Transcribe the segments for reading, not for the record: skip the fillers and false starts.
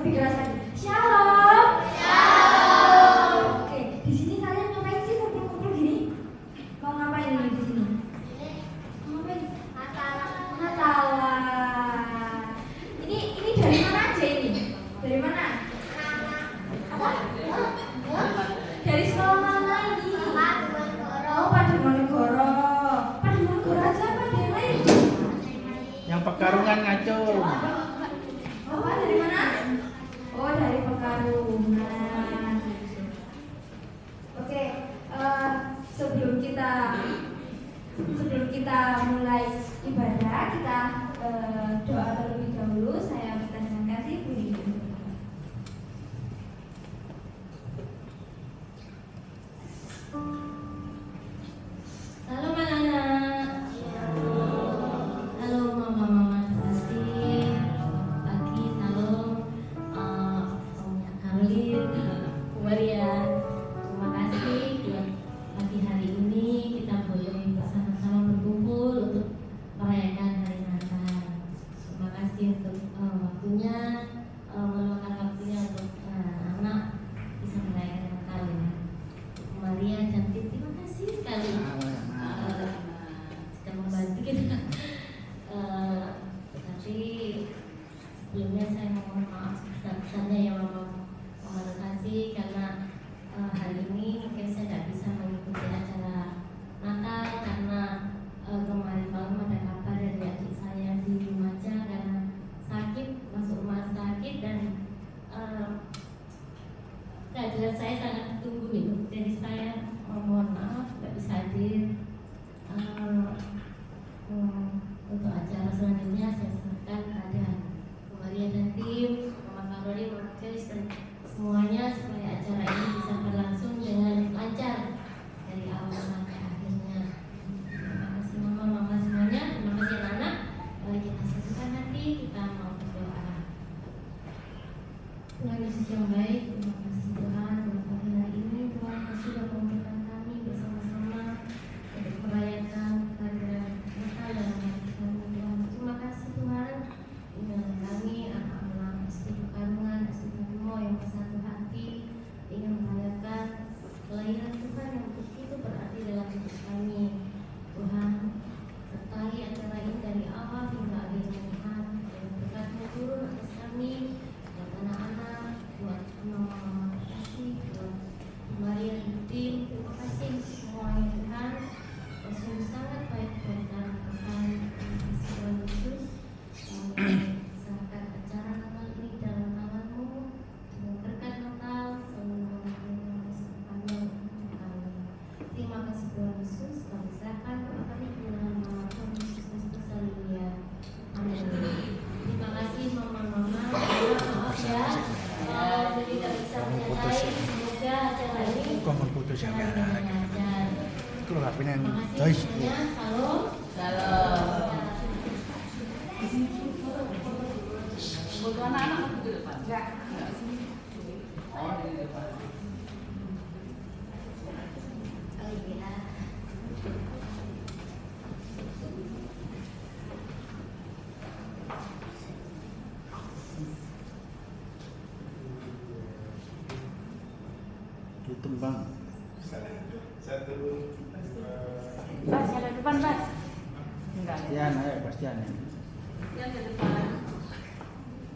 lebih keras lagi. Shalom. Shalom. Oke, di sini kalian ngapain sih kumpul-kumpul gini? Mau ngapain ini di sini? Ngapain? Natalan. Ini dari mana aja ini? Dari mana? Apa? Dari sekolah mana ini? Oh, Pademanegoro. Pademanegoro aja apa ada yang lain? Yang Pekarungan Ngacung. Oh, dari mana? Oh, dari Pekarungan. Oke, sebelum kita mulai ibadah, kita doa terlebih dahulu. Saya minta dengan kasih bunyi. Halo anak-anak. Halo mama-mama kasih. Pagi, halo Omnya Karolin, Maria. Terima kasih buat pagi hari ini kita boleh bersama-sama berkumpul untuk merayakan hari Natal. Terima kasih untuk waktunya, meluangkan waktunya untuk anak bisa merayakan Natal ya. Maria cantik, terima kasih sekali sudah membantu kita. Tapi sebelumnya saya mohon maaf besar-besarnya ya Mama kasih karena hari ini mungkin saya tidak bisa mengikuti acara Natal karena kemarin malam ada kabar dari adik saya di Lumajang karena sakit, masuk rumah sakit dan kehadiran saya sangat ditunggu itu. Jadi saya mohon maaf tidak bisa hadir. Untuk acara selanjutnya saya serahkan pada Maria dan tim, Mama Karolin, Mama Joyce dan semuanya supaya acara ini bisa berlangsung dengan lancar dari awal sampai akhirnya. Terima kasih Mama semuanya, terima kasih anak-anak. Kita satukan hati, kita mau berdoa. Tuhan Yesus yang baik, terima kasih Tuhan buat pagi hari ini. Tuhan sudah memberikan kami bersama-sama untuk merayakan kehadiran Natal dalam hati kami. Tuhan, terima kasih Tuhan. Dengan kami anak-anak SD Pekarungan, SD Kumo yang bersatu hati ingin merayakan kelahiran Tuhan yang begitu berarti dalam hidup kami. Tuhan, sertai acara ini dari awal hingga akhirnya Tuhan. Dan berkat-Mu turun atas kami dan anak-anak, buat mama-mama kasih, buat Maria dan tim, terima kasih semuanya Tuhan. Sungguh sangat baik buat Tuhan. Tuhan Yesus, kami serahkan acara Natal ini dalam tangan-Mu. Dengan berkat Natal, selalu kami. Terima kasih Tuhan Yesus, kami serahkan doa kami di dalam nama Tuhan Yesus Kristus. Haleluya. Amin. Terima kasih mama-mama. Maaf ya, jadi tidak bisa menyertai. Semoga acara ini Kok mau putus ya? lancar. Itu loh HP-nya Terima kasih Joyce. semuanya. Salam. Untuk anak-anak di depan. Enggak. Oh, di depan. Oh iya. Itu Bang. Satu. Bas, yang di depan, Bas. Enggak. Bastian, ayo Bastian. Yang di depan.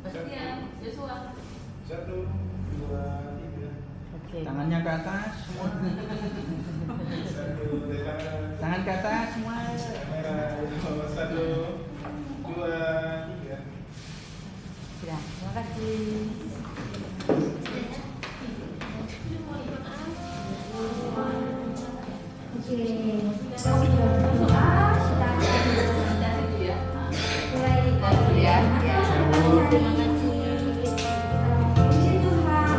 Bastian, Joshua. Satu, dua, tiga. Oke. Tangannya ke atas semua. Satu, Tangan ke atas semua. kamera. Satu, dua, tiga. Sudah, terima kasih. Oke, kita berdoa, kita mulai Ya. Terima kasih. Puji Tuhan.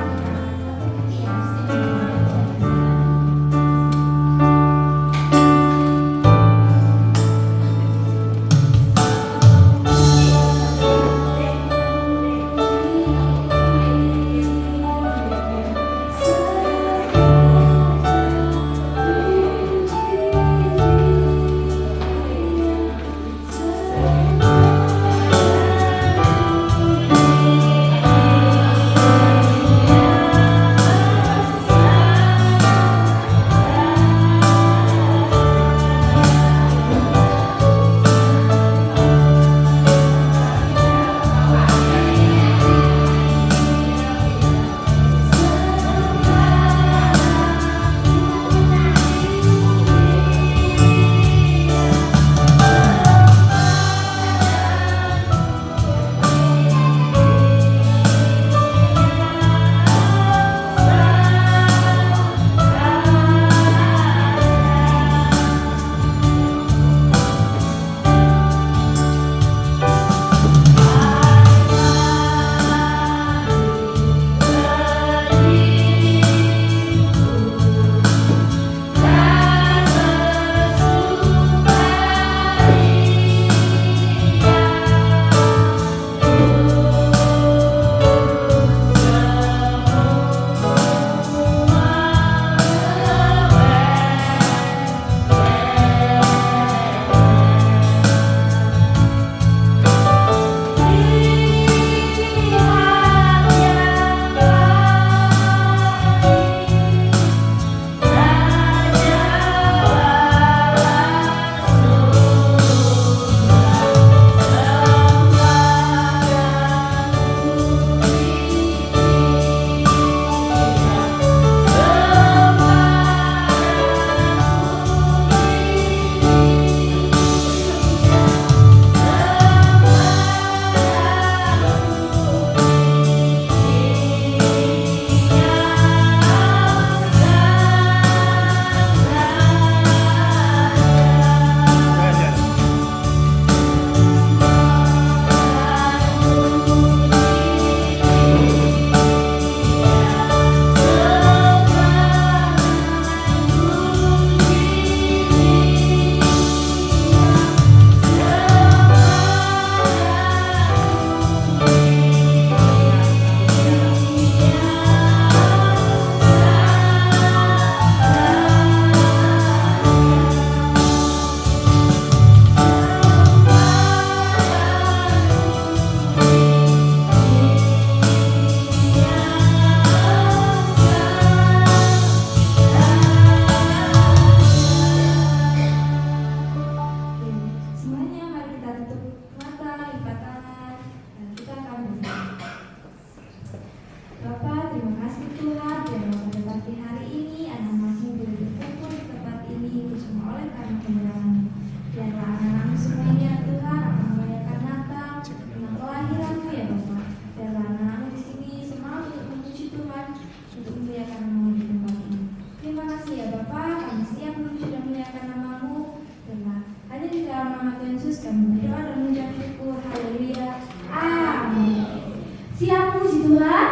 Tuhan?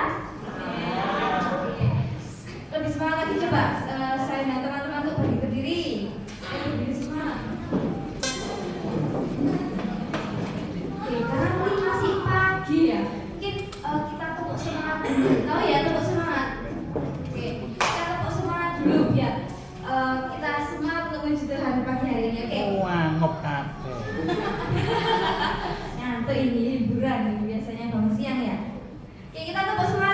Oke. Lebih semangat lagi coba. Saya dan teman-teman untuk berdiri. Ayo berdiri semua. Oke, karena mungkin masih pagi ya. Mungkin kita tepuk semangat dulu. Tahu ya, tepuk semangat. Oke, kita tepuk semangat dulu biar kita semangat untuk menuju Tuhan pagi hari ini. Oke. Wah, ngop kabeh. Ngantuk ini liburan ini biasanya bangun siang ya. Oke, kita tepuk semangat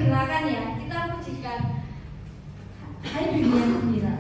gerakan ya. Kita pujikan. Hai dunia gembira.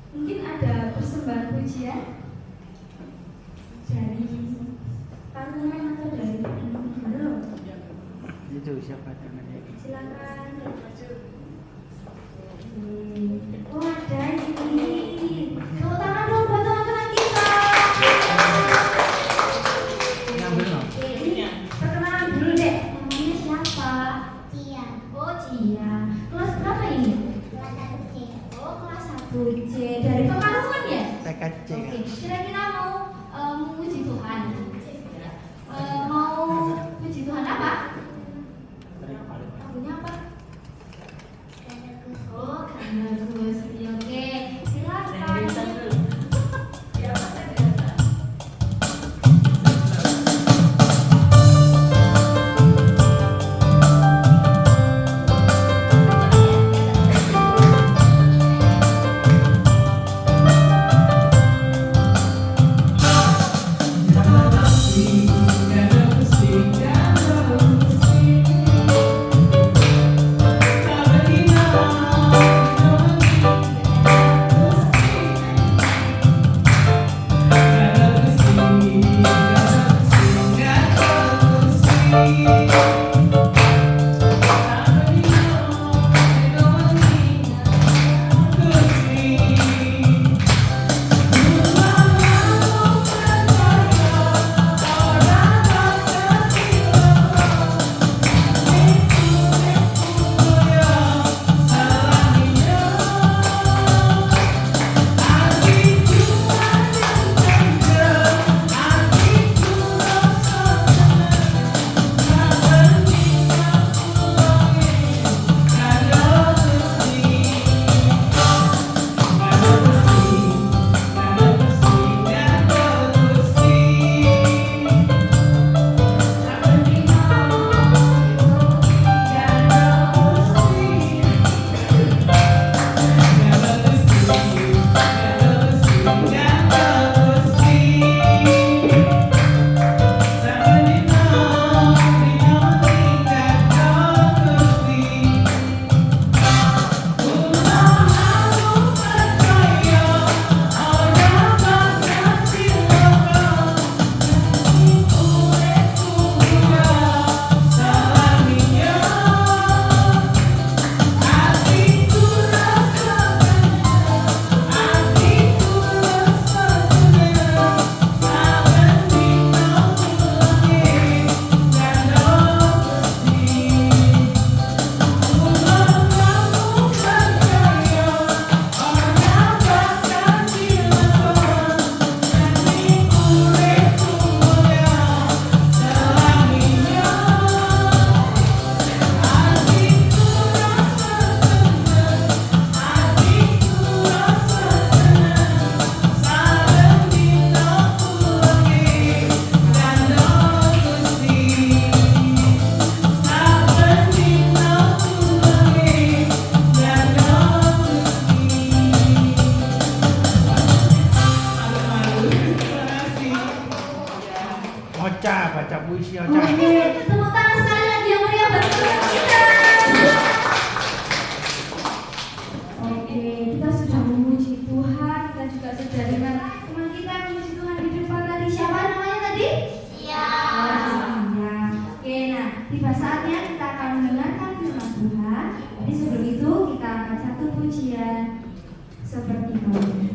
Mungkin ada persembahan pujian dari parlemen atau dari belum? Itu siapa namanya? Silakan. Oh ada ini. Tepuk tangan dong buat teman-teman kita. Ngambil no? Ini perkenalan dulu deh. Namanya siapa? Tia. Oh Cia. Kelas berapa ini? Kelas 1C. Oh kelas 1C. Dari Pekalongan ya? TKC Oke. kan? Kira-kira mau memuji Tuhan. Mau puji Tuhan apa? Lagunya apa? Oh, karena Gus. baca puisi Ocha. Oke, tepuk tangan sekali lagi yang meriah buat teman kita. Oke, kita sudah memuji Tuhan, kita juga sudah dengar teman kita yang memuji Tuhan di depan tadi. Siapa namanya tadi? Iya. Oke, nah tiba saatnya kita akan mendengarkan firman Tuhan. Tapi sebelum itu kita akan satu pujian seperti ini.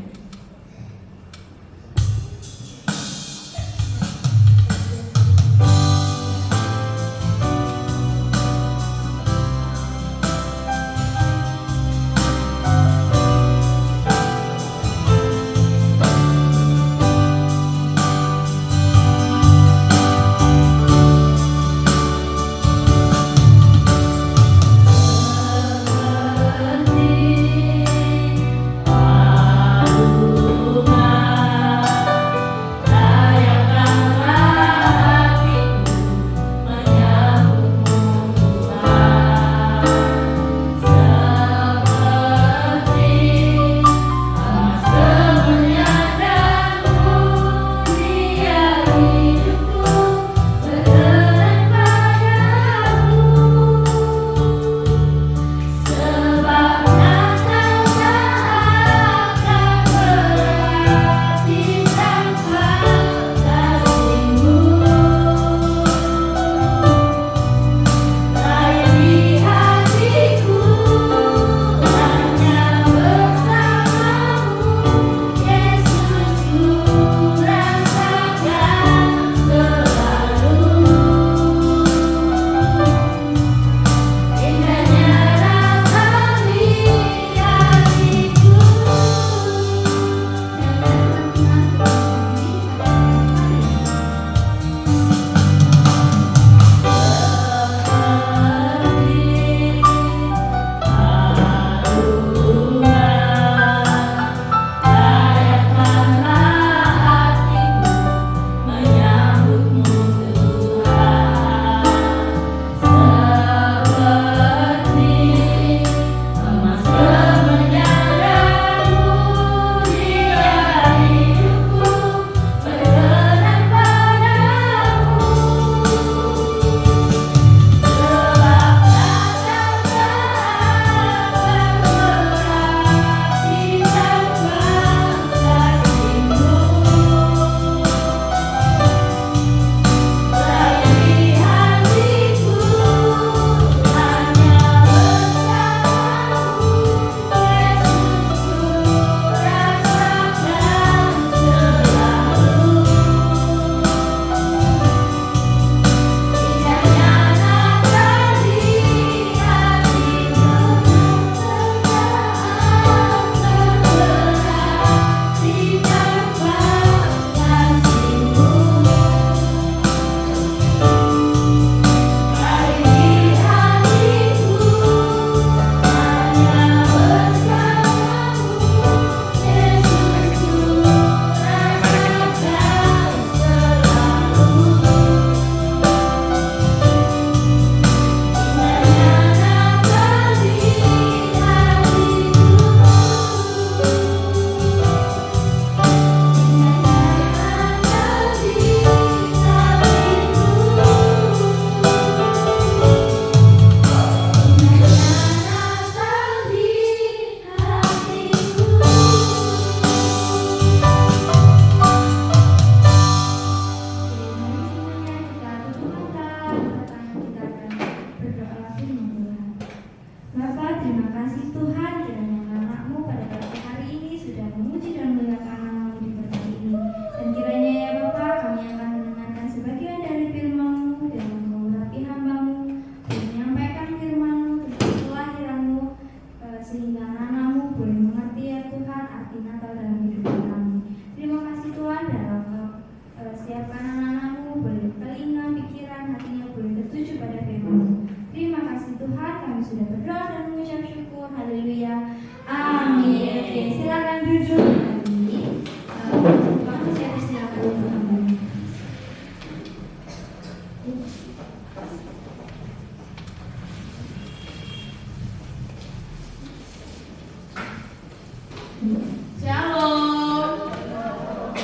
Shalom.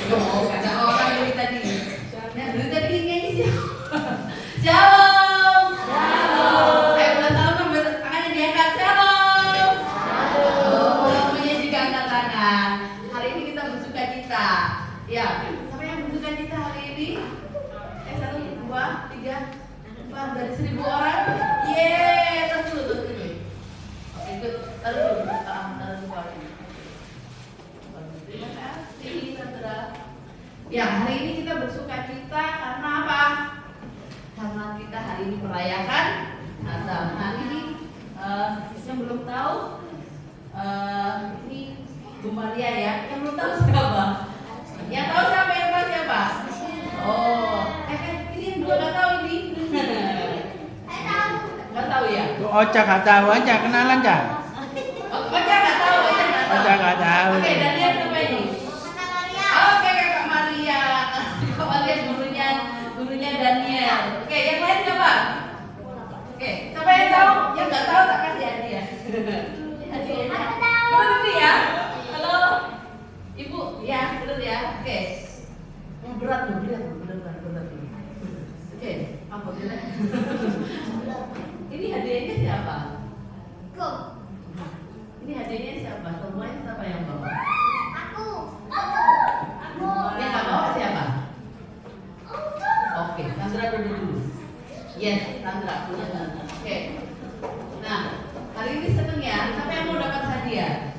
Loh, ada orang dari tadi. Nah, dari tadi nyanyi dari 1000 orang. Yeay, terus dulu. Oke, good. Taruh dulu. Taruh dulu. Terima kasih, Sandra. Ya, hari ini kita bersuka cita karena apa? Karena kita hari ini merayakan Natal. Hari ini yang belum tahu ini Bu Maria ya. Yang belum tahu siapa? Yang tahu siapa? Yang tahu siapa? Oh, ini yang dua nggak tahu ini. Nggak tahu ya? Ocha nggak tahu aja, kenalan Cak. Ocha nggak tahu. Ocha nggak tahu. Oke, Daniel siapa ini? Oke, Kakak Maria. Kakak Maria gurunya Daniel. Oke, yang lain siapa? Oke, siapa yang tahu? Yang nggak tahu tak kasih hadiah. Hadiahnya. Betul ini ya? Halo, Ibu. Ya, betul ya. Oke. Yang berat loh, berat. Oke, apa kita? Ini hadiahnya siapa? Ini hadiahnya siapa? Semuanya siapa yang bawa? Yang nggak bawa siapa? Oke, Sandra dulu. Yes, Sandra. Oke. Nah, hari ini seneng ya. Siapa yang mau dapat hadiah?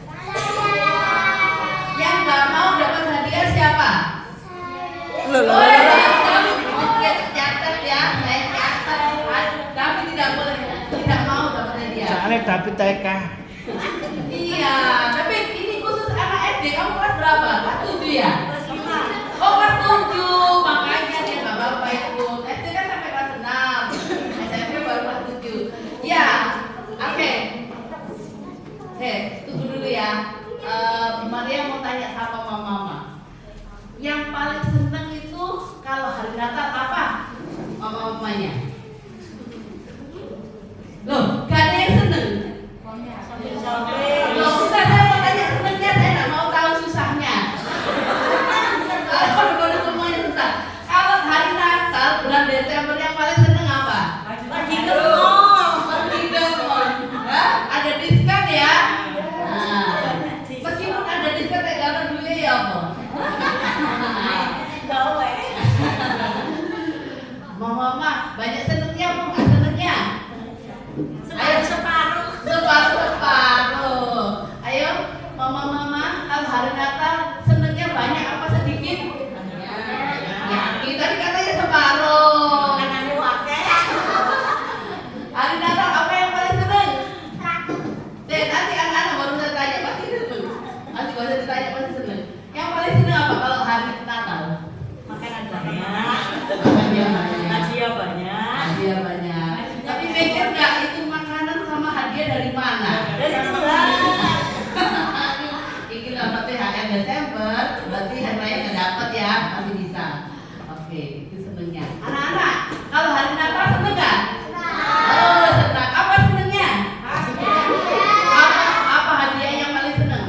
Yang nggak mau dapat hadiah siapa? Dia tercatat ya. Saya catat. Tapi tidak boleh, tidak mau dapat hadiah. Soalnya tapi TK. Iya, tapi ini khusus anak SD. Kamu kelas berapa? Kelas 7 ya? Oh, kelas 7. Makanya dia nggak bapak ikut. SD kan sampai kelas 6. SMP baru kelas 7. Ya, oke. Tunggu dulu ya. Maria mau tanya sama mama. Yang paling seneng itu kalau hari Natal apa? Mama-mamanya. Loh, gak ada yang seneng. Loh, bukan, saya mau tanya senengnya, saya nggak mau tahu susahnya. Kalau semuanya susah. Kalau hari Natal bulan Desember yang paling seneng apa? Pergi ke mall. Ada diskon ya. Nah, meskipun ada diskon, saya nggak duitnya ya apa? Mama, banyak senengnya apa nggak senengnya? Ayo separuh. Ayo, mama, kalau hari Natal senengnya banyak apa sedikit? Ya, kita katanya separuh. Hari Natal apa yang paling seneng? Nanti anak-anak baru saya tanya pasti seneng. Nanti baru saya tanya pasti seneng. Yang paling seneng apa kalau hari Natal? Makanan banyak. Hadiah banyak. Tapi mikir nggak itu makanan sama hadiah dari mana? Ini dapat THR Desember, berarti hari raya nggak dapat ya, masih bisa. Oke, itu senengnya. Anak-anak, kalau hari Natal seneng nggak? Oh, senang. Apa senengnya? Apa hadiah yang paling seneng?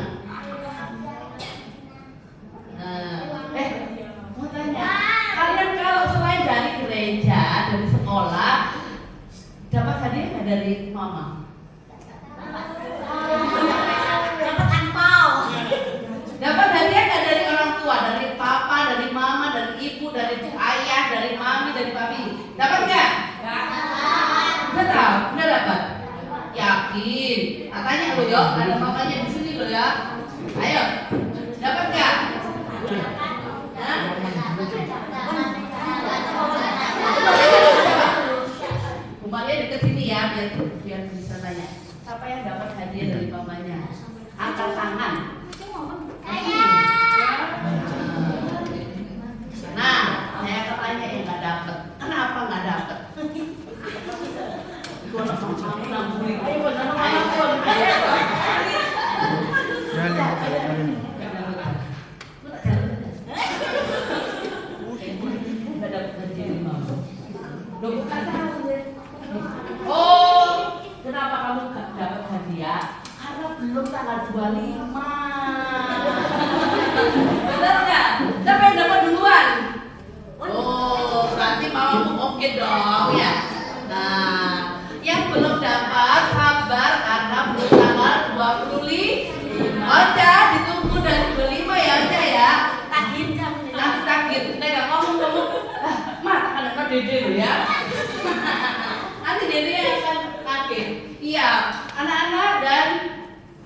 Mau tanya, kalian kalau selain dari gereja, dari sekolah, dapat hadiah nggak dari mama? Dapat hadiah nggak dari orang tua, dari papa, dari mama, dari ibu, dari ayah, dari mami, dari papi? Dapat nggak? Dapat. Nggak dapat? Yakin? Tanya lo yo, ada mamanya di sini lo ya. Ayo, dapat nggak? Bu Maria deket sini ya, biar bisa tanya. Siapa yang dapat hadiah dari mamanya? Angkat tangan. Nah, saya tanya yang nggak dapat. Kenapa nggak dapat? Oh, kenapa kamu nggak dapat hadiah? Karena belum tanggal 25. Benar nggak? Siapa yang dapat duluan? Oh, berarti mamamu oke dong ya. Nah, yang belum dapat sabar karena belum tanggal 25. Oca, ditunggu dari 25 ya Oca ya. Nanti takdir. Nggak ngomong-ngomong. Mat, anak dede lo ya. dia akan kaget. Iya, anak-anak dan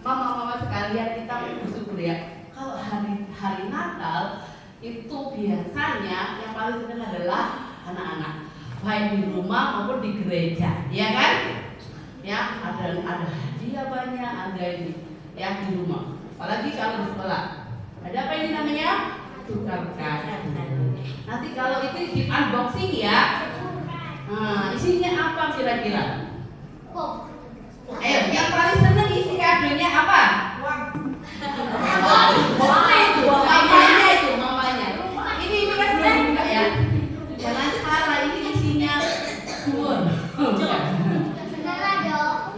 mama-mama sekalian, kita bersyukur ya. Kalau hari Natal itu biasanya yang paling senang adalah anak-anak, baik di rumah maupun di gereja, ya kan? Ya, ada hadiah banyak, ada ini ya di rumah. Apalagi kalau di sekolah. Ada apa ini namanya? Tukar kado. Nanti kalau itu di unboxing ya. Nah, isinya apa kira-kira? Ayo, yang paling seneng isi kadonya apa? Mamanya itu, mamanya. Ini kan sudah buka ya. Jangan salah, ini isinya kumur.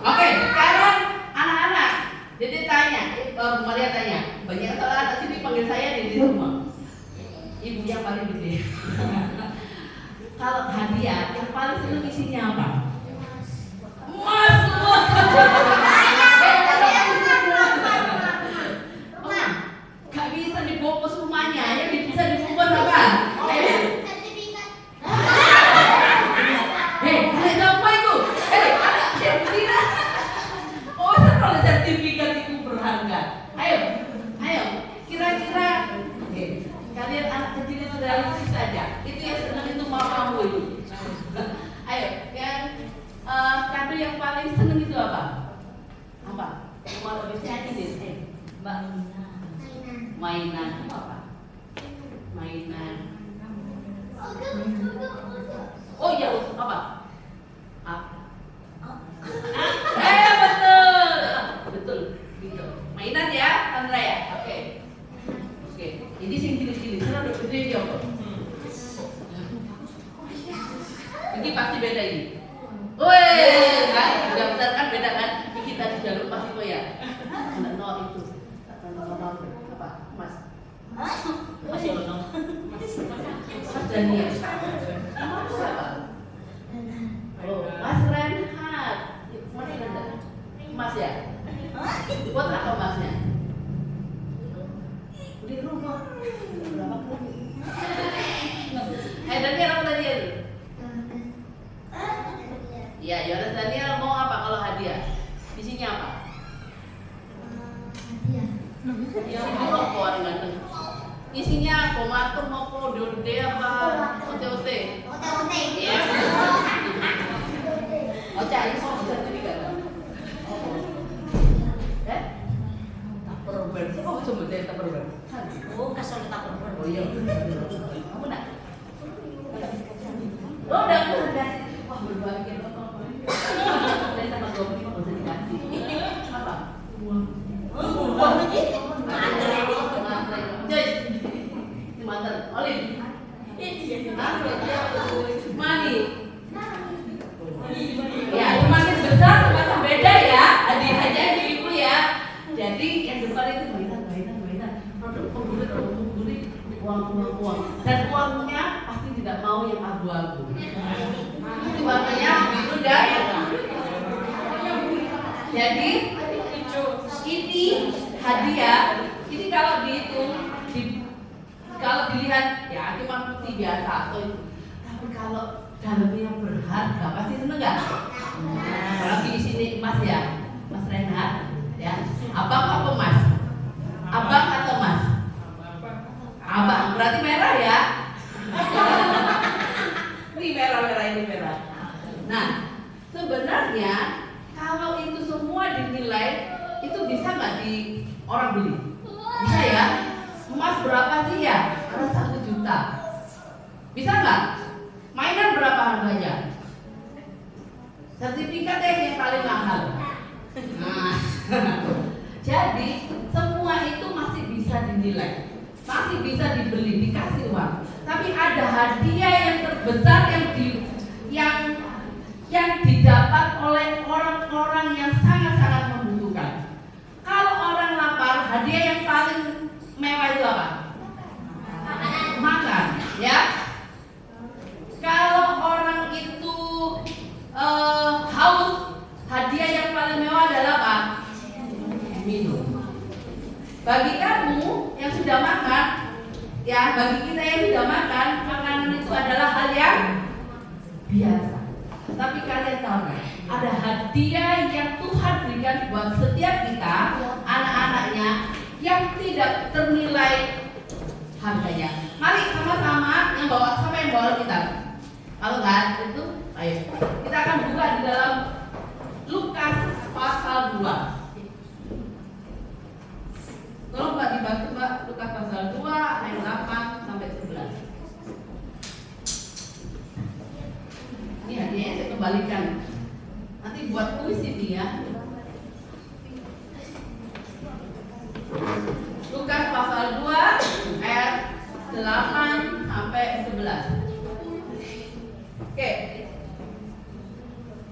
Oke, sekarang anak-anak, Dede tanya, Bu Maria tanya, banyak kalau anak sini panggil saya Dede semua. Ibu yang paling gede. Kalau hadiah, yang paling seneng isinya apa? Emas. Gak bisa dibungkus rumahnya, ya bisa dibungkus apa? Kalian apa itu? Anak sertifikat. Oh, kalau sertifikat itu berharga. Ayo, kira-kira, kalian anak kecil itu realistis saja. Itu yang senang itu mamamu itu. Ayo, yang kado yang paling senang itu apa? Apa? Mau lebih nyanyi deh, Mbak. Mainan apa? Mainan. Oh iya, apa? Betul. Gitu. Mainan ya, Sandra ya. Oke. Ini sing cilik-cilik, sana udah gede dia kok. Ini pasti beda ini. Woi, kan? Udah besar kan beda kan? Ini kita di jalur pasti kok ya. Anak Noah itu. Apa? Mas. Masih belum. Mas Daniel. Mas siapa? Oh, Mas Renhat. Mas Renhat. Mas ya? Buat apa masnya? Di rumah. Berapa kali? Daniel apa Daniel? Ya, Yohanes Daniel mau apa kalau hadiah? Isinya apa? Hadiah mau apa orang ganteng? Isinya tomato mau dode apa? Ote-ote. Iya. Oca ini mau sertifikat. Tupperware. Oh, cuma dari Tupperware. Oh, kasih kita perempuan. Oh iya. Kamu nak? Oh, udah kasih. Wah, berbagi apa? Dari sama gue ini mau dikasih. Apa? Uang. Mantan. Olin. Mani. Ya, semakin besar semakin beda ya. Hadiahnya di ibu ya. Jadi yang depan itu mainan. Produk uang. Dan uangnya pasti tidak mau yang abu-abu. Itu warnanya biru dan jadi ini hadiah. Ini kalau dihitung, kalau dilihat ya cuma putih biasa atau itu. Tapi kalau dalamnya berharga pasti seneng nggak? Apalagi di sini emas ya, Mas Renhat ya. Abang apa Mas? Abang atau Mas? Abang berarti merah ya. Ini merah. Nah, sebenarnya kalau itu semua dinilai, itu bisa nggak di orang beli? Bisa ya? Emas berapa sih ya? Ada 1 juta. Bisa nggak? Mainan berapa harganya? Sertifikat yang paling mahal. Nah, jadi semua itu masih bisa dinilai, masih bisa dibeli, dikasih uang. Tapi ada hadiah yang terbesar yang didapat oleh orang-orang yang sangat-sangat membutuhkan. Kalau orang lapar, hadiah yang paling mewah itu apa? Makan, ya. Kalau orang itu haus, hadiah yang paling mewah adalah apa? Minum. Bagi kamu yang sudah makan, ya bagi kita yang sudah makan, makanan itu adalah hal yang biasa. Tapi Tapi kalian tahu nggak? Ada hadiah yang Tuhan berikan buat setiap kita, anak-anaknya, yang tidak ternilai harganya. Mari sama-sama yang bawa, siapa yang bawa kita? Kalau nggak itu, ayo kita akan buka di dalam Lukas pasal 2. Tolong Mbak dibantu Mbak, Lukas pasal 2 ayat 8 sampai 11. Ini hadiahnya saya kembalikan. Nanti buat kuis ini ya. Lukas pasal 2 ayat 8 sampai 11. Oke.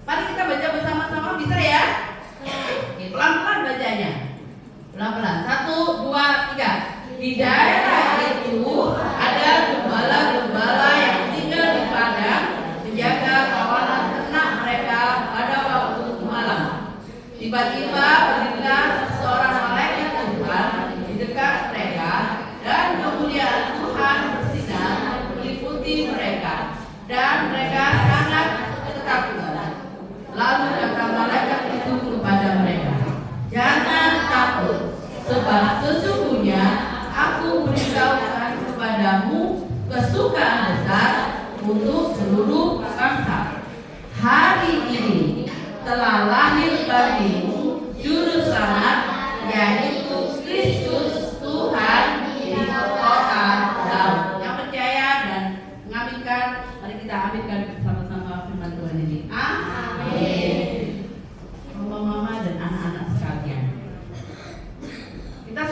Mari kita baca bersama-sama, bisa ya? Oke, pelan-pelan bacanya. Pelan-pelan. 1, 2, 3. Di daerah itu ada gembala-gembala yang tinggal di padang menjaga kawanan ternak mereka pada waktu malam. Tiba-tiba berdirilah seorang malaikat Tuhan di dekat mereka dan kemuliaan Tuhan bersinar meliputi mereka dan mereka sangat ketakutan. Lalu kata malaikat itu kepada mereka, "Jangan takut, sebab sesungguhnya aku beritahukan kepadamu kesukaan besar untuk seluruh bangsa. Hari ini telah lahir bagimu juru selamat, yaitu Kristus Tuhan di kota Daud." Yang percaya dan mengaminkan, mari kita aminkan bersama-sama firman Tuhan ini. Amin. Mama-mama dan anak-anak sekalian, kita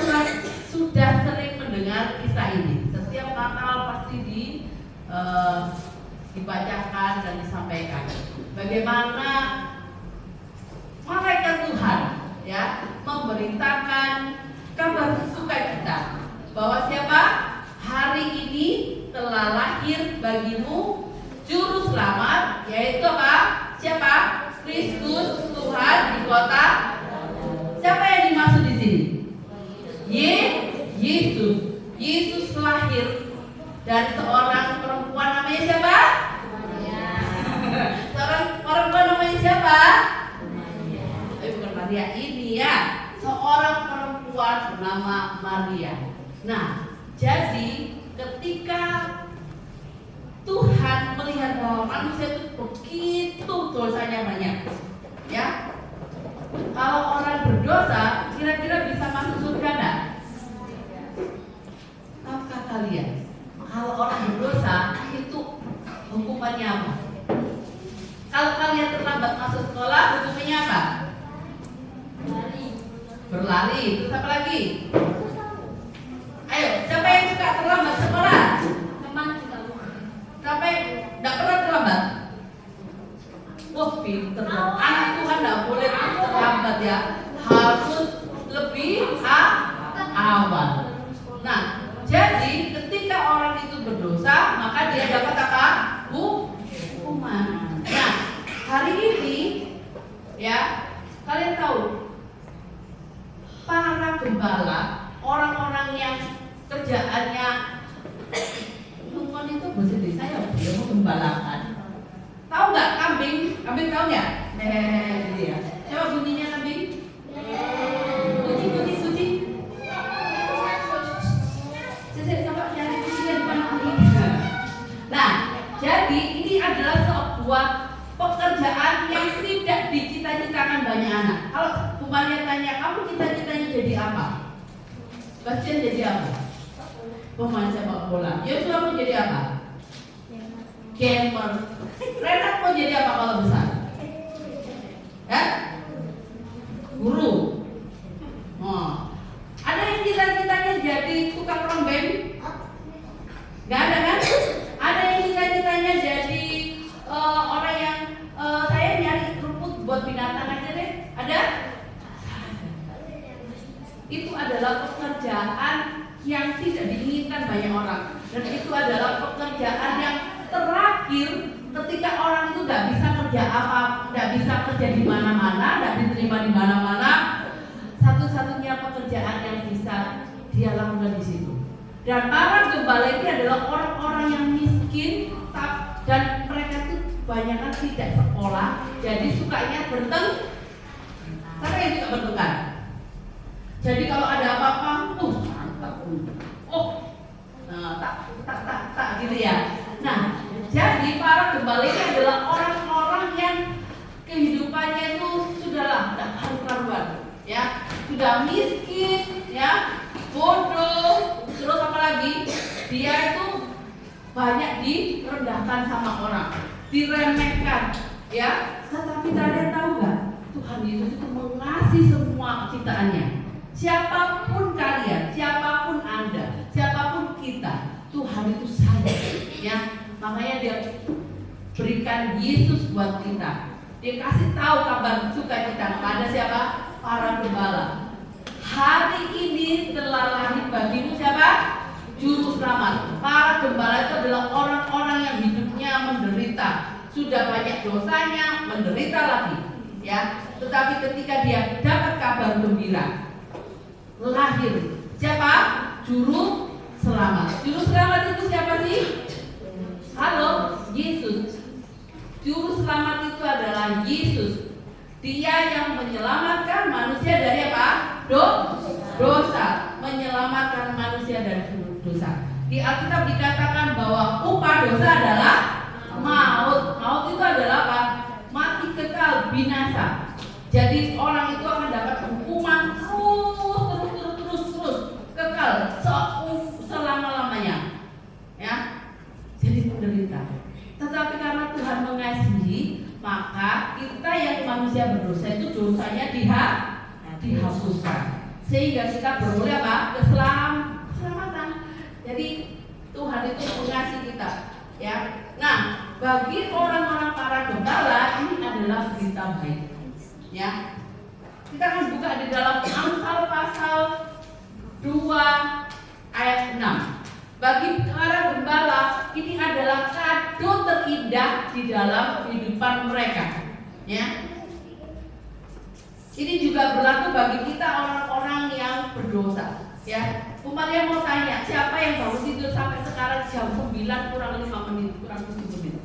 sudah sering mendengar kisah ini. Setiap Natal pasti dibacakan dan disampaikan. Bagaimana malaikat Tuhan ya memberitakan kabar sukacita bahwa siapa? Hari ini telah lahir bagimu juru selamat, yaitu apa? Siapa? Kristus Tuhan di kota. Siapa yang dimaksud di sini? Yesus. Yesus lahir dari seorang perempuan namanya siapa? Seorang perempuan namanya siapa? Bukan Maria ini ya. Seorang perempuan bernama Maria. Nah, jadi ketika Tuhan melihat bahwa manusia itu begitu dosanya banyak, ya. Kalau orang berdosa, kira-kira bisa masuk surga enggak? Tahukah kalian? Kalau orang berdosa itu hukumannya apa? Kalau kalian terlambat masuk sekolah, hukumannya apa? Berlari. Terus apa lagi? Ayo, siapa yang suka terlambat sekolah? Siapa yang tidak pernah terlambat? Wah, pinter. Anak Tuhan tidak boleh terlambat ya. Harus lebih awal. Nah, jadi ketika orang itu berdosa, maka dia dapat apa? Hukuman. Nah, hari ini ya, kalian tahu para gembala, orang-orang yang kerjaannya itu bahasa desa ya, dia mau gembalakan. Tahu nggak kambing? Kambing tahu nggak? Gitu ya. Coba bunyinya kambing. Bunyi. Saya coba nyari bunyinya di mana kambing. Nah, jadi ini adalah sebuah pekerjaan yang tidak dicita-citakan banyak anak. Kalau Bu Maria tanya, kamu cita-citanya jadi apa? Bastian jadi apa? Pemain sepak bola. Yosua mau jadi apa? Gamer. Renat mau jadi apa kalau besar? Ya? Guru. Oh. Ada yang cita-citanya jadi tukang rombeng? Gak ada kan? Ada yang cita-citanya jadi orang yang saya nyari rumput buat binatang aja deh. Ada? Itu adalah pekerjaan yang tidak diinginkan banyak orang, dan itu adalah pekerjaan yang terakhir ketika orang itu nggak bisa kerja apa, nggak bisa kerja di mana-mana, nggak diterima di mana-mana. Satu-satunya pekerjaan yang bisa dia lakukan di situ. Dan para gembala ini adalah orang-orang yang miskin, dan mereka itu kebanyakan tidak sekolah, jadi sukanya sering juga bertengkar. Jadi kalau ada apa-apa, tak gitu ya. Nah, jadi para gembala ini adalah orang-orang yang kehidupannya itu sudahlah tidak karu-karuan, ya, sudah miskin, ya, bodoh, terus apa lagi? Dia itu banyak direndahkan sama orang, diremehkan, ya. Tetapi kalian tahu nggak? Tuhan Yesus itu mengasihi semua ciptaannya. Siapapun kalian, siapapun Anda, siapapun kita, Tuhan itu sayang, ya. Makanya Dia berikan Yesus buat kita. Dia kasih tahu kabar sukacita kepada siapa? Para gembala. Hari ini telah lahir bagimu siapa? Juru selamat. Para gembala itu adalah orang-orang yang hidupnya menderita, sudah banyak dosanya, menderita lagi, ya. Tetapi ketika dia dapat kabar gembira, lahir siapa? Juru selamat. Juru selamat itu siapa sih? Halo, Yesus. Juru selamat itu adalah Yesus. Dia yang menyelamatkan manusia dari apa? Dosa. Menyelamatkan manusia dari dosa. Di Alkitab dikatakan bahwa upah dosa adalah maut. Maut itu adalah apa? Mati kekal, binasa. Jadi orang itu akan dapat hukuman terus kekal selama-lamanya, ya. Jadi menderita. Tetapi karena Tuhan mengasihi, maka kita yang manusia berdosa itu dosanya dihapuskan, sehingga kita beroleh apa? Keselamatan. Jadi Tuhan itu mengasihi kita, ya. Nah, bagi orang-orang para gembala ini adalah berita baik, ya. Kita akan buka di dalam Amsal pasal 2 ayat 6. Bagi para gembala ini adalah kado terindah di dalam kehidupan mereka, ya. Ini juga berlaku bagi kita orang-orang yang berdosa, ya. Umpamanya mau tanya, siapa yang bangun tidur sampai sekarang jam 9 kurang 5 menit, kurang 7 menit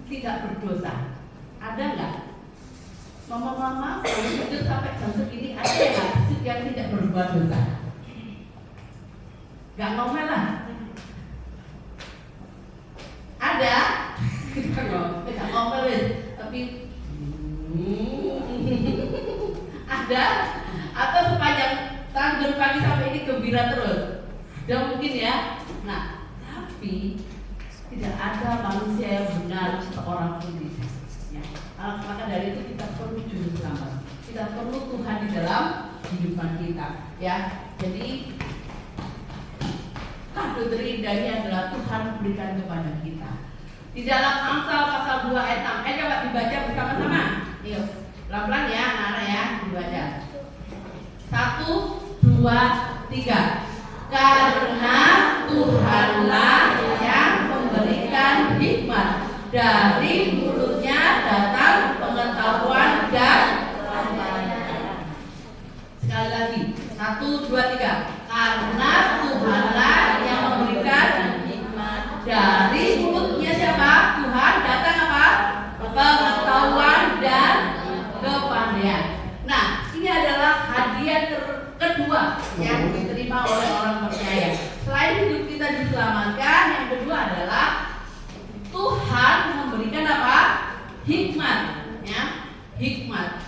tidak berdosa? Ada nggak? Mama-mama bangun tidur sampai jam segini, ada yang tidak berbuat dosa? Nggak ngomel lah. Ada, tidak ngomel tapi ada, atau sepanjang tahun dari pagi sampai ini gembira terus, ada mungkin ya. Nah, tapi tidak ada manusia yang benar seorang pun tidak, ya. Maka dari itu kita perlu juru selamat, kita perlu Tuhan di dalam kehidupan kita, ya. Jadi kado terindahnya adalah Tuhan berikan kepada kita. Di dalam Amsal pasal 2 ayat 6. Coba dibaca bersama-sama. Yuk, pelan-pelan ya, anak-anak ya, dibaca. 1, 2, 3. Karena Tuhanlah yang memberikan hikmat, dari mulutnya datang pengetahuan dan sekali lagi. 1, 2, 3. Karena Tuhanlah yang memberikan hikmat, dari mulutnya siapa? Tuhan, datang apa? Pengetahuan dan kepandaian. Nah, ini adalah hadiah kedua yang diterima oleh orang percaya. Selain hidup kita diselamatkan, yang kedua adalah Tuhan memberikan apa? Hikmat, ya. Hikmat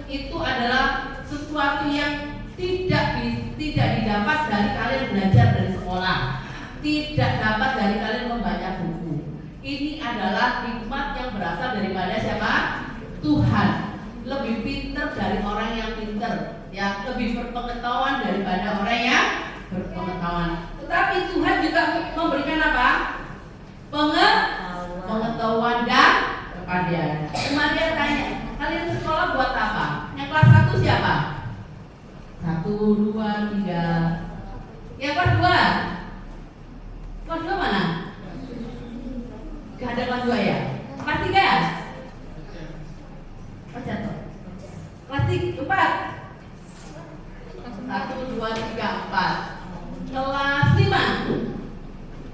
itu adalah sesuatu yang tidak didapat dari kalian belajar dari sekolah, tidak dapat dari kalian membaca buku. Ini adalah hikmat yang berasal daripada siapa? Tuhan. Lebih pintar dari orang yang pintar, ya, lebih berpengetahuan daripada orang yang berpengetahuan. Tetapi Tuhan juga memberikan apa? Pengetahuan dan kepandaian. Kemudian tanya, kalian sekolah buat apa? Yang kelas 1 siapa? 1, 2, 3. Yang kelas 2? Kelas 2 mana? Gak ada kelas 2 ya? Kelas 3 ya? Jatuh. Kelas 4. 1, 2, 3, 4. Kelas 5.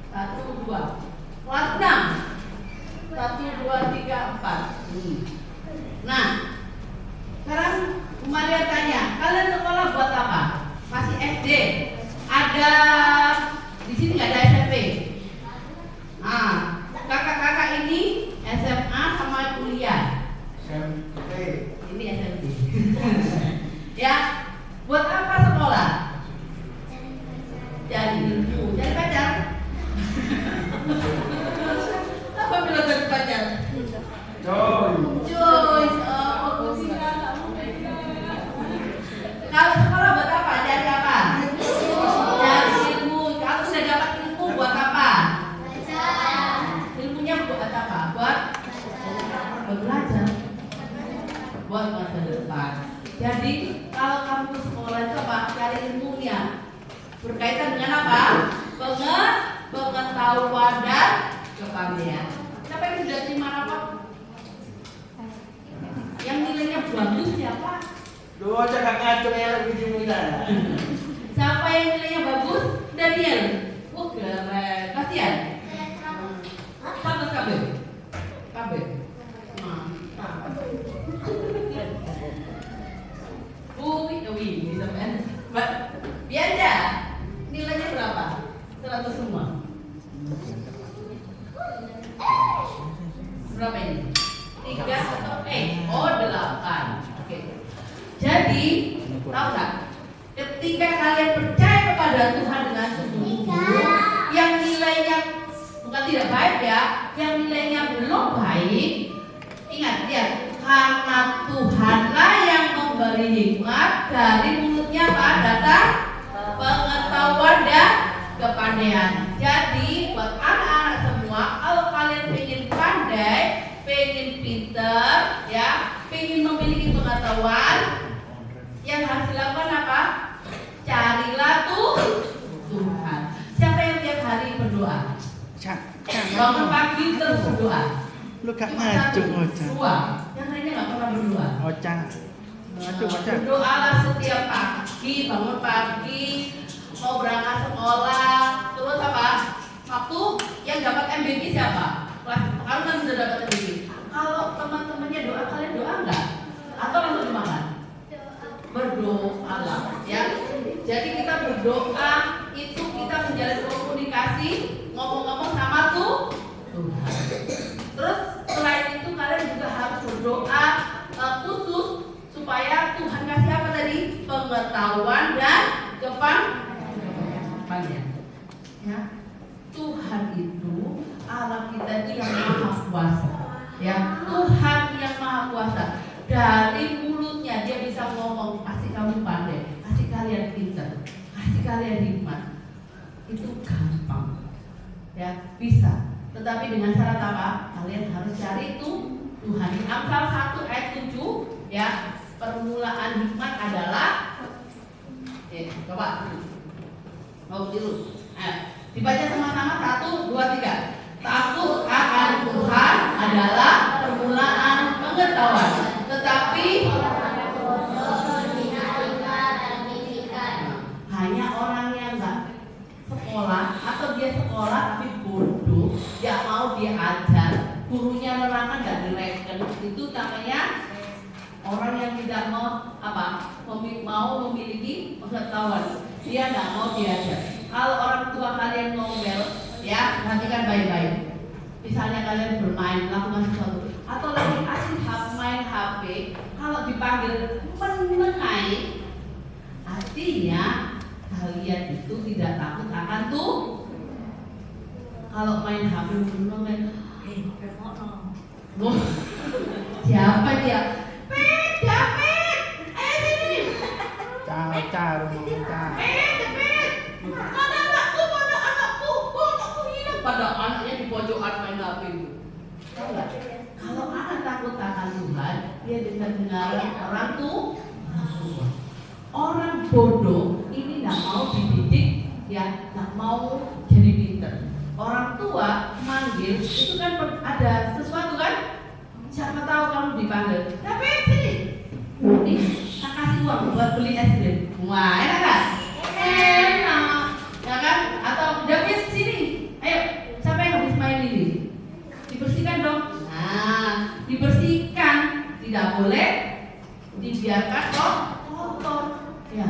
1, 2. Kelas 6. 1, 2, belajar buat masa depan. Jadi kalau kamu ke sekolah itu apa? Cari ilmunya. Berkaitan dengan apa? Pengetahuan dan kepandaian. Siapa yang sudah terima rapor? Yang nilainya bagus siapa? Dua cakap ngacung yang lebih dimulai. Siapa yang nilainya bagus? Daniel. Oh keren. Kasihan. Sama kabel. Kabel. Wih, sampai. Mbak, Bianja, nilainya berapa? 100 semua. Berapa ini? 3 atau oh 8. Oke. Jadi, tahu nggak? Ketika kalian percaya kepada Tuhan dengan sungguh-sungguh, yang nilainya bukan tidak baik ya, yang nilainya belum baik, ingat lihat, karena Tuhanlah yang memberi hikmat, dari mulutnya apa? Datang pengetahuan dan kepandaian. Jadi buat anak-anak semua, kalau kalian pengen pandai, pengen pinter, ya, pengen memiliki pengetahuan, yang harus dilakukan apa? Carilah Tuhan. Siapa yang tiap hari berdoa? Bangun pagi terus berdoa. Lu gak ngacung Ocha. Dua. Yang lainnya nggak pernah berdoa. Ocha. Ngacung Ocha. Berdoalah setiap pagi, bangun pagi, mau berangkat sekolah, terus apa? Waktu yang dapat MVP siapa? Kelas kamu kan sudah dapat MVP. Kalau teman-temannya doa, kalian doa nggak? Atau langsung dimakan? Berdoalah, ya. Jadi kita berdoa itu kita menjalin komunikasi, ngomong-ngomong sama Tuhan. Terus selain itu kalian juga harus berdoa khusus supaya Tuhan kasih apa tadi? Pengetahuan dan kepandaian. Ya. Tuhan itu Allah kita itu yang maha kuasa. Ya, Tuhan yang maha kuasa. Dari mulutnya dia bisa ngomong, kasih kamu pandai, kasih kalian pintar, kasih kalian hikmat. Itu gampang. Ya, bisa. Tetapi dengan syarat apa? Kalian harus cari itu Tuhan. Amsal 1 ayat 7, ya. Permulaan hikmat adalah coba. Mau dulu. Dibaca sama-sama 1, 2, 3. Takut akan Tuhan adalah permulaan pengetahuan. Tetapi hanya orang yang enggak sekolah atau dia sekolah tapi bodoh, tidak mau diajar, gurunya nerangkan dan direken, itu namanya orang yang tidak mau mau memiliki pengetahuan. Dia tidak mau diajar. Kalau orang tua kalian ngomel, ya perhatikan baik-baik. Misalnya kalian bermain, lakukan sesuatu, atau lagi asik main HP, kalau dipanggil menengai, artinya kalian itu tidak takut akan kalau main HP menengai, siapa dia? David, ayo sini. Cara Mana anakku hilang. Pada anaknya di pojokan main HP itu. Kalau anak takut akan Tuhan, dia dengar orang tua. Orang bodoh ini tidak mau dididik, ya, tidak mau jadi pintar. Orang tua manggil itu kan ada sesuatu kan? Siapa tahu kamu dipanggil, tapi sini, nih, saya kasih uang buat beli es krim. Wah, enak kan? Enak, ya kan? Atau David sini, ayo, siapa yang habis main ini? Dibersihkan dong. Nah, dibersihkan, tidak boleh dibiarkan kotor. Ya,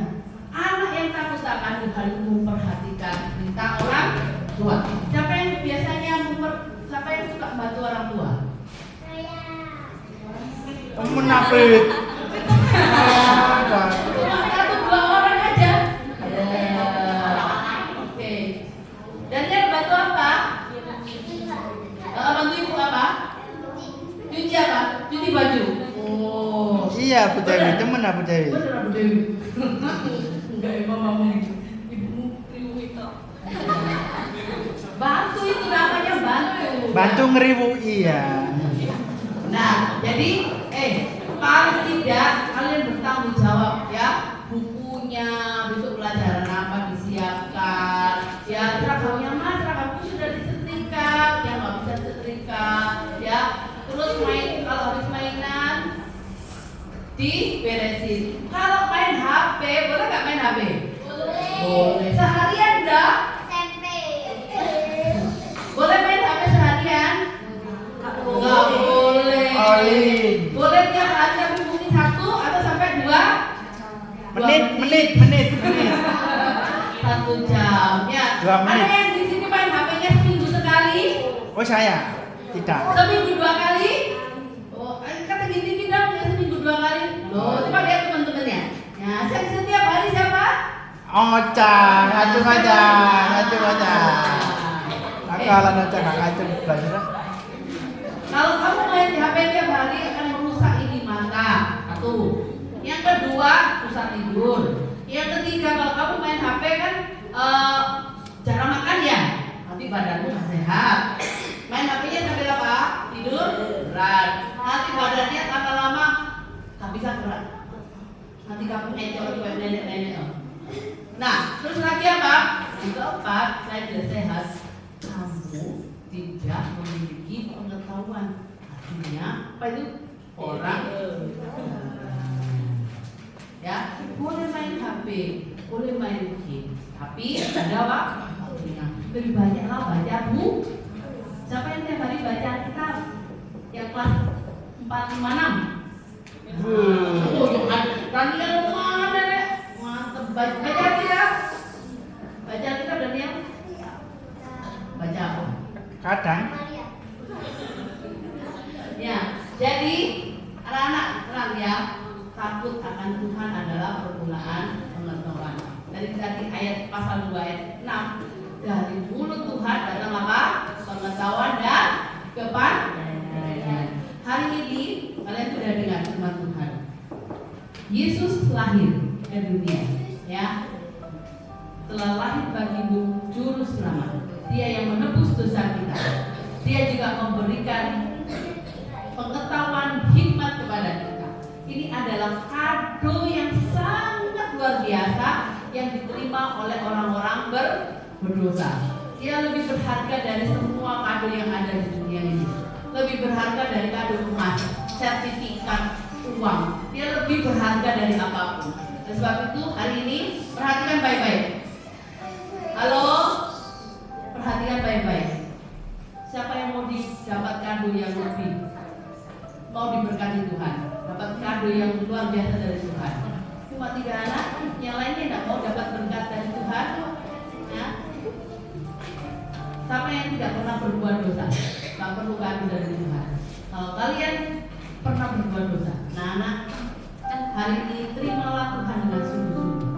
anak yang takut akan Tuhan memperhatikan minta orang tua. Siapa yang biasanya siapa yang suka membantu orang tua? menapit. Cuma 1-2 orang aja. Oke. Dan dia bantu apa? Bantu ibu apa? Cuci apa? Cuci baju. Oh. Iya, Bu Dewi, temen Bu Dewi. Bener Bu Dewi. Enggak emang mama itu. Ibumu ribu itu. Bantu itu namanya bantu. Bantu ngeriwu, iya. Nah, jadi paling tidak kalian bertanggung jawab ya. Bukunya besok pelajaran apa disiapkan. Ya, seragamnya mas, seragamnya sudah disetrika, yang nggak bisa setrika, ya. Terus kalau habis mainan diberesin. Kalau main HP, boleh nggak main HP? Boleh. Seharian enggak? Boleh main HP seharian? Nggak boleh. Boleh tiap hari tapi mungkin 1 atau sampai 2 menit. 1 jam ya. 2 menit. Ada yang di sini main HP-nya seminggu sekali? Oh saya tidak. Seminggu 2 kali? Oh, kata gini dong ya seminggu 2 kali. Loh, coba lihat teman-temannya. Ya, setiap hari siapa? Oca, ngacung aja. Nakalan aja nggak ngacung belajar. Kalau kamu main di HP tiap hari akan merusak ini mata. 1. Yang kedua, susah tidur. Yang ketiga, kalau kamu main HP kan jarang makan ya, nanti badanmu nggak sehat. Main HP-nya sambil apa? Tidur berat. Nanti badannya tambah lama nggak bisa gerak. Nanti kamu encok kayak nenek-nenek. Nah, terus lagi apa? Yang keempat, saya tidak sehat. Kamu tidak memiliki pengetahuan. Artinya apa itu? Orang ya boleh main HP, boleh main game, tapi ada apa? Lebih banyaklah baca buku. Siapa yang tiap hari baca kitab? Yang kelas 4, 5, 6. Oh, kalian mana deh? Mantap baca kitab. Baca kitab dan yang baca apa? Kadang. Ya, jadi anak-anak terang ya, takut akan Tuhan adalah permulaan pengetahuan. Dari tadi ayat pasal 2 ayat 6, dari mulut Tuhan datang apa? Pengetahuan dan kepandaian. Hari ini kalian sudah dengar firman Tuhan. Yesus lahir ke dunia, ya. Telah lahir bagimu juru selamat. Dia yang menebus dosa kita. Dia juga memberikan pengetahuan hikmat kepada kita. Ini adalah kado yang sangat luar biasa yang diterima oleh orang-orang berdosa. Dia lebih berharga dari semua kado yang ada di dunia ini. Lebih berharga dari kado emas, sertifikat, uang. Dia lebih berharga dari apapun. Oleh sebab itu hari ini perhatikan baik-baik. Halo, perhatikan baik-baik. Siapa yang mau dapat kado yang lebih? Mau diberkati Tuhan, dapat kado yang luar biasa dari Tuhan. Cuma 3 anak, yang lainnya tidak mau dapat berkat dari Tuhan. Ya. Siapa yang tidak pernah berbuat dosa, tak perlu kado dari Tuhan. Kalau kalian pernah berbuat dosa, nah anak, hari ini terimalah Tuhan dengan sungguh-sungguh.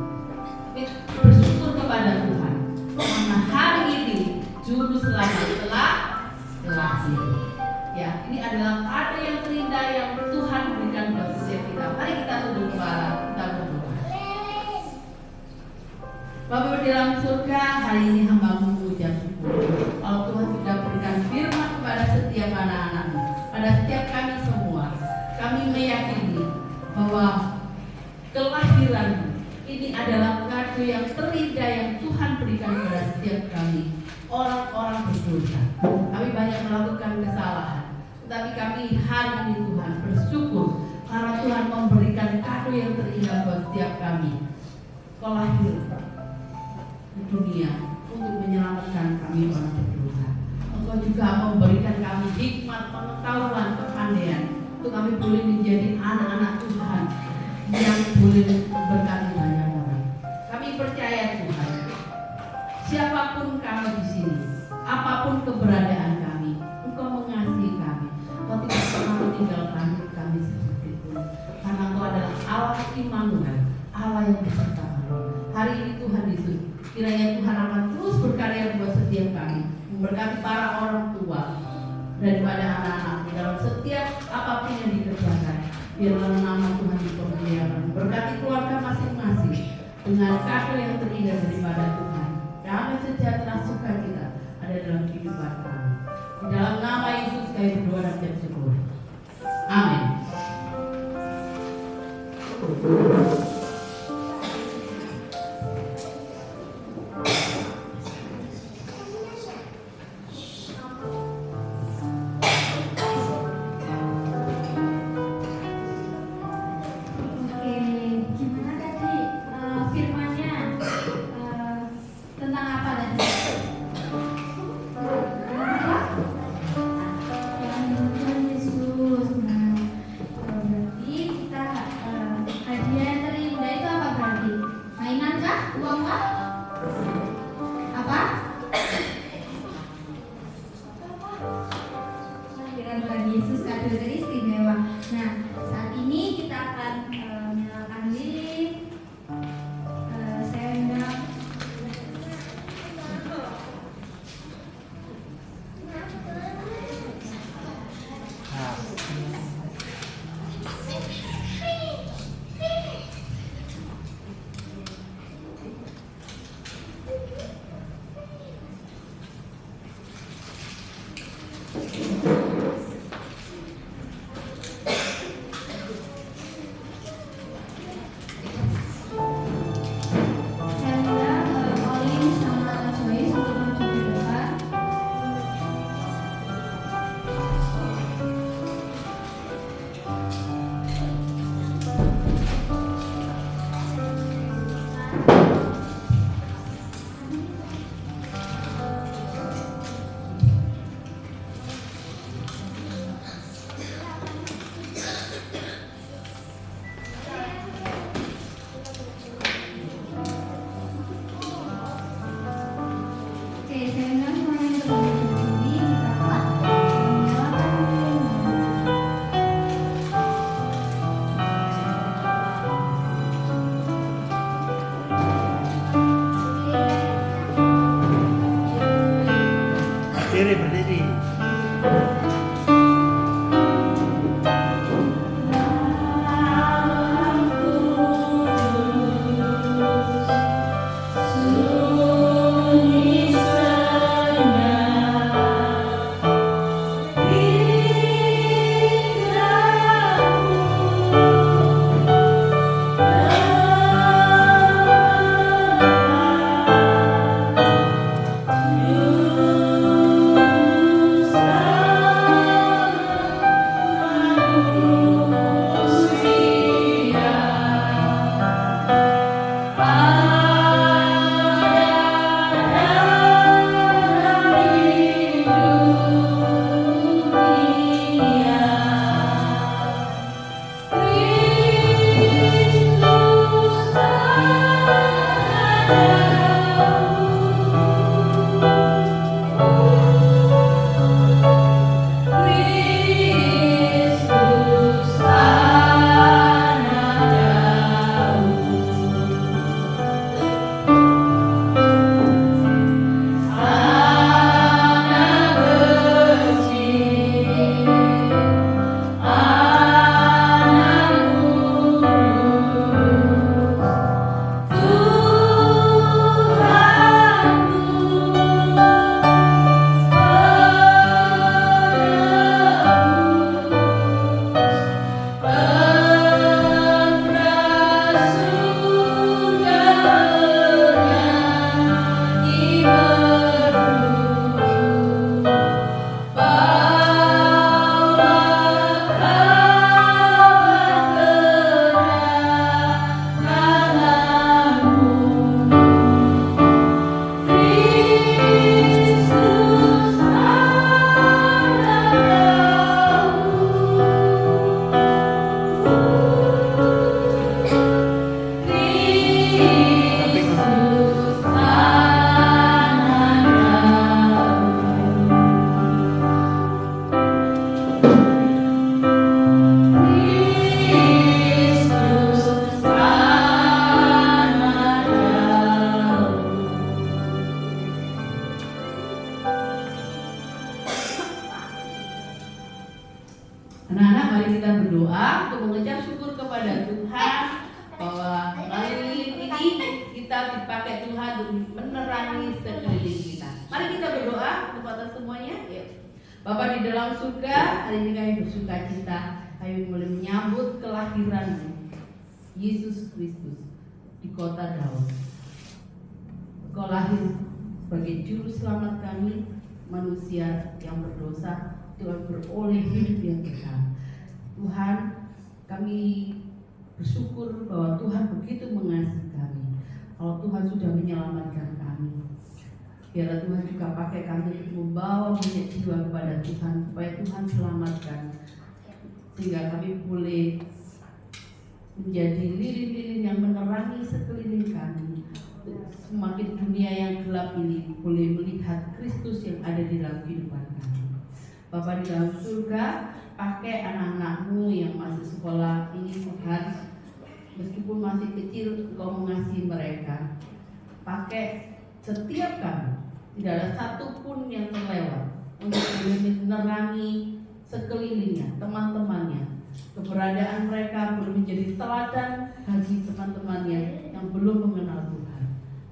Bersyukur kepada Tuhan, karena hari ini juru selamat telah lahir. Ya, ini adalah kado yang terindah yang Tuhan berikan buat setiap kita. Mari kita tunduk kepala, kita berdoa. Bapa di dalam surga, hari ini hamba-Mu mengucap syukur. Kalau Tuhan sudah berikan firman kepada setiap anak-anak-Mu, pada setiap kami semua, kami meyakini bahwa kelahiran ini adalah kado yang terindah yang Tuhan berikan kepada setiap kami, orang-orang berdosa. Kami banyak melakukan kesalahan, tetapi kami hari ini Tuhan bersyukur karena Tuhan memberikan kado yang terindah buat setiap kami. Kau lahir di dunia untuk menyelamatkan kami orang berdosa. Engkau juga memberikan kami hikmat, pengetahuan, kepandaian untuk kami boleh menjadi anak-anak Tuhan yang boleh memberkati banyak orang. Kami percaya Tuhan, siapapun kami di sini, apapun keberadaan kami, Engkau mengasihi kami. Engkau tidak pernah meninggalkan kami sedikit pun, karena Engkau adalah Allah Immanuel, Allah yang beserta kami. Hari ini Tuhan Yesus, kiranya Tuhan akan terus berkarya buat setiap kami, memberkati para orang tua daripada anak-anak dalam setiap apapun yang dikerjakan. Biarlah nama Tuhan dipermuliakan, berkati keluarga masing-masing dengan kado yang terindah daripada Tuhan. Damai sejahtera sukacita ada dalam kehidupan kami. Di dalam nama Yesus kami berdoa dan bersyukur. bidadari istimewa. Nah, saat ini kita akan menyalakan lilin. Saya undang Olin sama Joyce untuk maju ke depan. Oke, saya undang semuanya untuk maju ke sini. Kita akan menyalakan lilin. Berdiri. Anak-anak, mari kita berdoa untuk mengucap syukur kepada Tuhan bahwa melalui lilin ini kita dipakai Tuhan untuk menerangi sekeliling kita. Mari kita berdoa untuk atas semuanya. Yuk. Bapa di dalam surga, hari ini kami bersuka cita, kami boleh menyambut kelahiran Yesus Kristus di kota Daud. Engkau lahir sebagai juru selamat kami, manusia yang berdosa. Tuhan beroleh hidup yang kekal. Tuhan, kami bersyukur bahwa Tuhan begitu mengasihi kami. Kalau Tuhan sudah menyelamatkan kami, biarlah Tuhan juga pakai kami untuk membawa banyak jiwa kepada Tuhan, supaya Tuhan selamatkan, sehingga kami boleh menjadi lilin-lilin yang menerangi sekeliling kami. Semakin dunia yang gelap ini boleh melihat Kristus yang ada di dalam kehidupan kami. Bapa di dalam surga, pakai anak-anakmu yang masih sekolah ini Tuhan, meskipun masih kecil Engkau mengasihi mereka. Pakai setiap kami, tidak ada satupun yang terlewat untuk menerangi sekelilingnya, teman-temannya. Keberadaan mereka boleh menjadi teladan bagi teman-temannya yang belum mengenal Tuhan.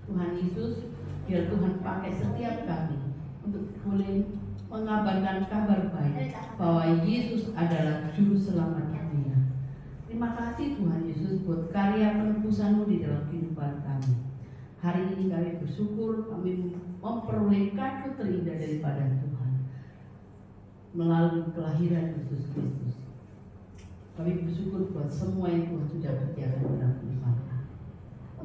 Tuhan Yesus, biar Tuhan pakai setiap kami untuk boleh mengabarkan kabar baik bahwa Yesus adalah juru selamat dunia. Terima kasih Tuhan Yesus buat karya penebusan-Mu di dalam kehidupan kami. Hari ini kami bersyukur kami memperoleh kado terindah daripada Tuhan melalui kelahiran Yesus Kristus. Kami bersyukur buat semua yang Tuhan sudah kerjakan dalam kehidupan kami.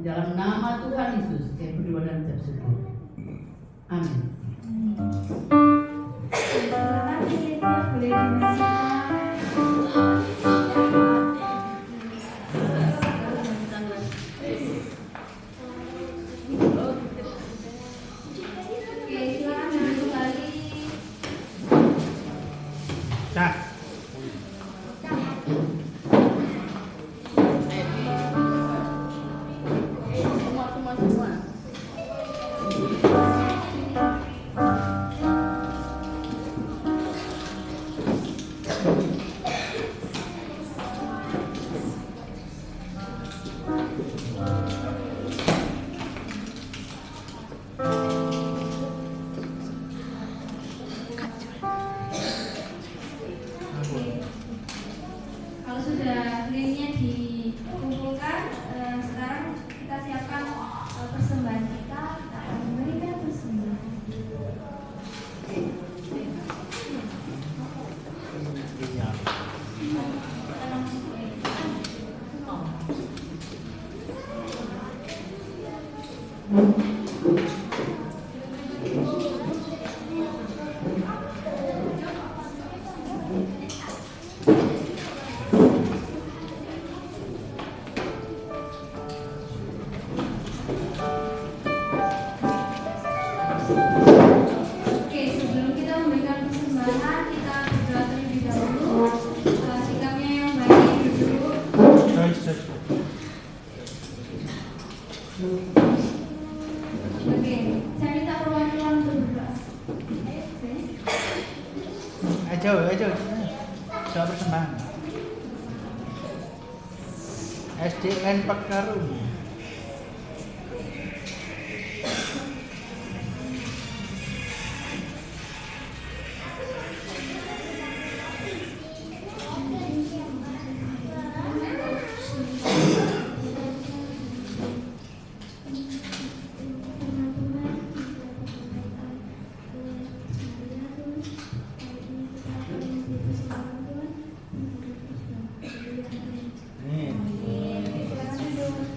Dalam nama Tuhan Yesus, saya berdoa dan bersyukur. Amin. Terima kasih, boleh dimasukkan. Oke, silakan duduk kembali. Dah. Semua. Kalau sudah linknya dikumpulkan, sekarang kita siapkan persembahan kita akan memberikan persembahan. Iya. Oke, sebelum kita memberikan persembahan, kita berdoa terlebih dahulu. Sikapnya yang baik duduk. Terus. Oke, saya minta perwakilan untuk berdoa. Ayo. Doa persembahan. SDN Pekarung. Nih. Silakan duduk.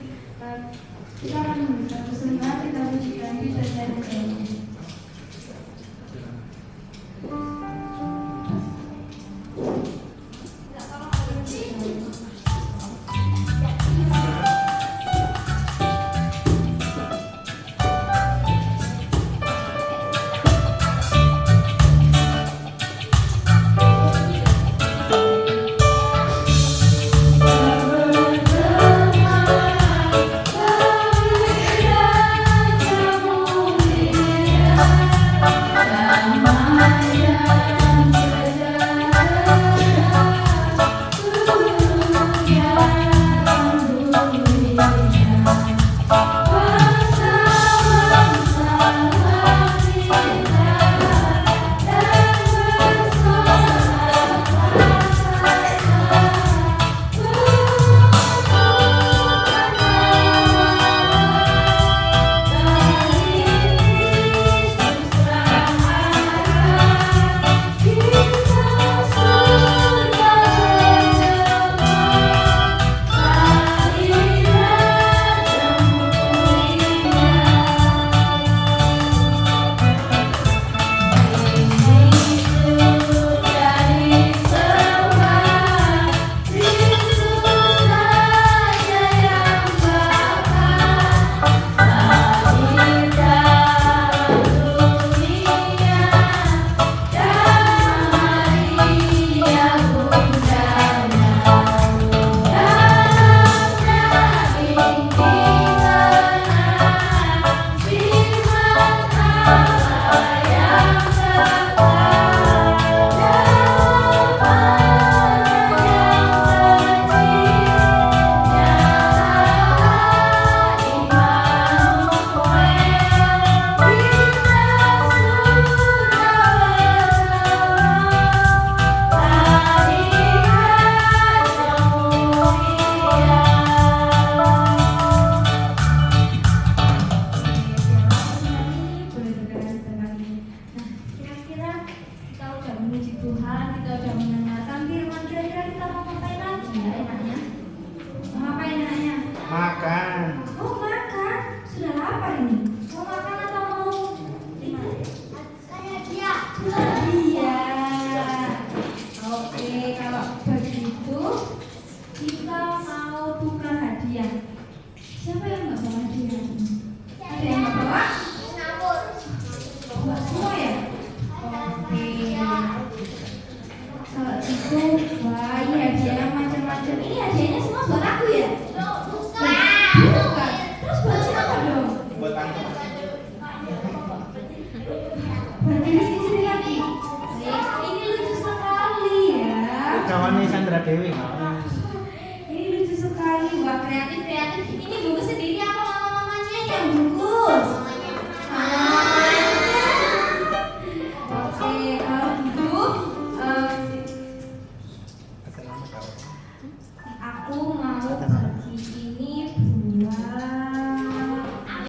kalau begitu kita mau tukar hadiah. Siapa yang nggak bawa hadiah? Ada yang nggak bawa? Bawa semua ya? Oke. Kalau gitu, wah ini hadiahnya macam-macam. Ini hadiahnya semua buat aku ya? Bukan. Terus buat siapa dong? Buat tante. Buat diri sendiri lagi. Ini lucu sekali ya. Kawannya Sandra Dewi. Ini lucu sekali. Wah kreatif. Ini buku sendiri apa mama-mamanya yang